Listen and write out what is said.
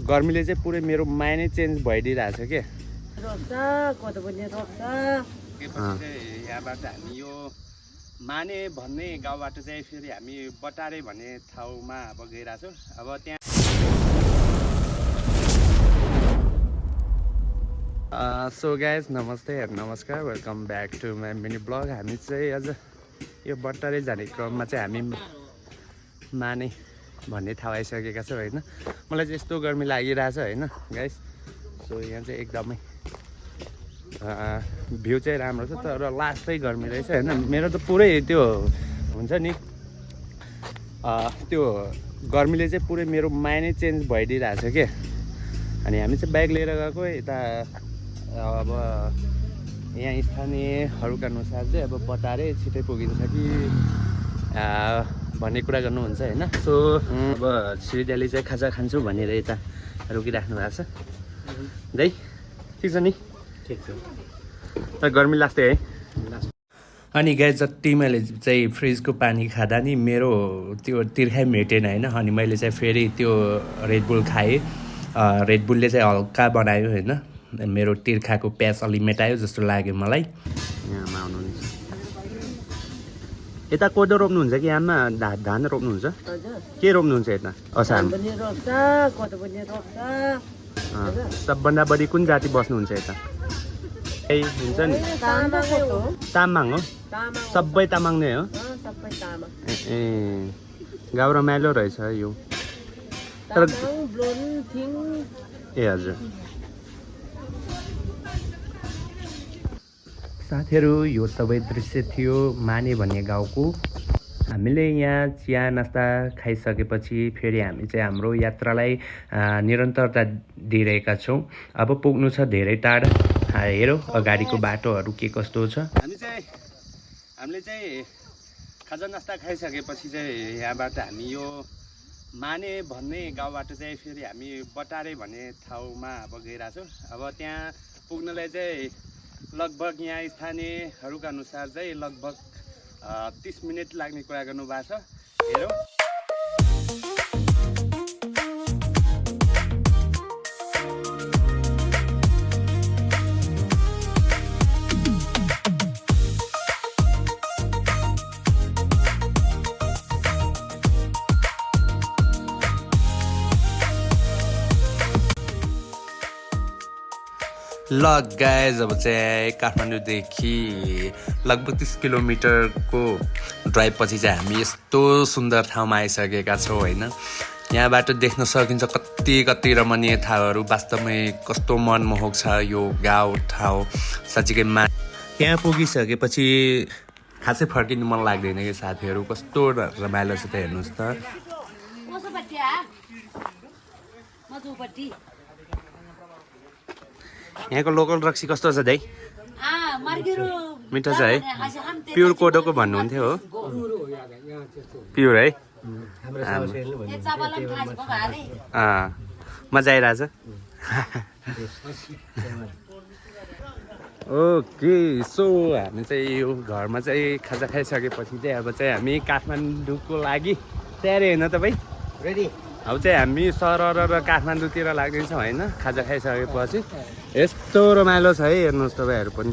गर्मीले चाहिँ पुरै मेरो माइन्ड नै चेन्ज भइदिइरहेछ के यहाँबाट हामी यो माने भन्ने गाउँबाट चाहिँ फेरि हामी बटारे भन्ने ठाउँमा अब गइरहेछौँ। अब त्यहाँ सो गाइज नमस्ते नमस्कार welcome back to my mini blog. हामी चाहिँ आज यो बटारे जाने क्रममा चाहिँ हामी माने भन्ने ठाउँ आइसकेका छौँ होइन। मलाई चाहिँ यस्तो गर्मी लागिरहेछ होइन गाइस। सो यहाँ चाहिँ एकदमै भ्यू चाहिँ राम्रो छ तर लास्टै गर्मी रहेछ होइन। मेरो त पुरै त्यो हुन्छ नि त्यो गर्मीले चाहिँ पुरै मेरो माइन्ड नै चेन्ज भइदिइरहेछ के। अनि हामी चाहिँ बाइक लिएर गएको यता अब यहाँ स्थानीयहरूका अनुसार चाहिँ अब बटारे छिटै पुगिन्छ कि भन्ने कुरा गर्नुहुन्छ होइन। सो अब श्रीदाले चाहिँ खाजा खान्छु भनेर यता रोकिराख्नु भएको छ है। ठिक छ नि? ठिक छ तर गर्मी लाग्थ्यो है। अनि गाई जति मैले चाहिँ फ्रिजको पानी खाँदा नि मेरो त्यो तिर्खाइ मेटेन होइन। अनि मैले चाहिँ फेरि त्यो रेडबुल खाएँ। रेडबुलले चाहिँ हल्का बनायो होइन। मेरो तिर्खाको प्यास अलि मेटायो जस्तो लाग्यो मलाई। यहाँमा आउनुहुन्छ यता कोदो रोप्नुहुन्छ कि यहाँमा धान रोप्नुहुन्छ? के रोप्नुहुन्छ यता? असार सबभन्दा बढी कुन जाति बस्नुहुन्छ यता? ए हुन्छ नि तामाङ हो? सबै तामाङ नै हो? ए गाउँ रमाइलो रहेछ यो। ए हजुर साथीहरू यो सबै दृश्य थियो माने भन्ने गाउँको। हामीले यहाँ चिया नास्ता खाइसकेपछि फेरि हामी चाहिँ हाम्रो यात्रालाई निरन्तरता दिइरहेका छौँ। अब पुग्नु छ धेरै टाढा। हेरौँ अगाडिको बाटोहरू के कस्तो छ। हामीले चाहिँ खाजा नास्ता खाइसकेपछि चाहिँ यहाँबाट हामी यो माने भन्ने गाउँबाट चाहिँ फेरि हामी बटारे भन्ने ठाउँमा अब गइरहेछौँ। अब त्यहाँ पुग्नलाई चाहिँ लगभग यहाँ स्थानीयहरूका अनुसार चाहिँ लगभग 30 मिनट लाग्ने कुरा गर्नुभएको छ। हेरौँ ल गाइज अब चाहिँ काठमाडौँदेखि लगभग 30 किलोमिटरको ड्राइभ पछि चाहिँ हामी यस्तो सुन्दर ठाउँमा आइसकेका छौँ होइन। यहाँबाट देख्न सकिन्छ कति कति रमणीय ठाउँहरू। वास्तवमै कस्तो मनमोहक छ यो गाउँ ठाउँ साँच्चीकैमा। त्यहाँ पुगिसकेपछि खासै फर्किनु मन लाग्दैन कि साथीहरू। कस्तो रमाइलो छ त हेर्नुहोस् त। यहाँको लोकल रक्सी कस्तो छ दाइ? मिठो छ है? प्योर कोदोको भन्नुहुन्थ्यो हो? प्योर है? मजा आइरहेछ। ओके सो हामी चाहिँ यो घरमा चाहिँ खाजा खाइसकेपछि चाहिँ अब चाहिँ हामी काठमाडौँको लागि तयारी होइन तपाईँ? रेडी। अब चाहिँ हामी सरर र काठमाडौँतिर लाग्दैछौँ होइन। खाजा खाइसकेपछि यस्तो रमाइलो छ है हेर्नुहोस् तपाईँहरू पनि।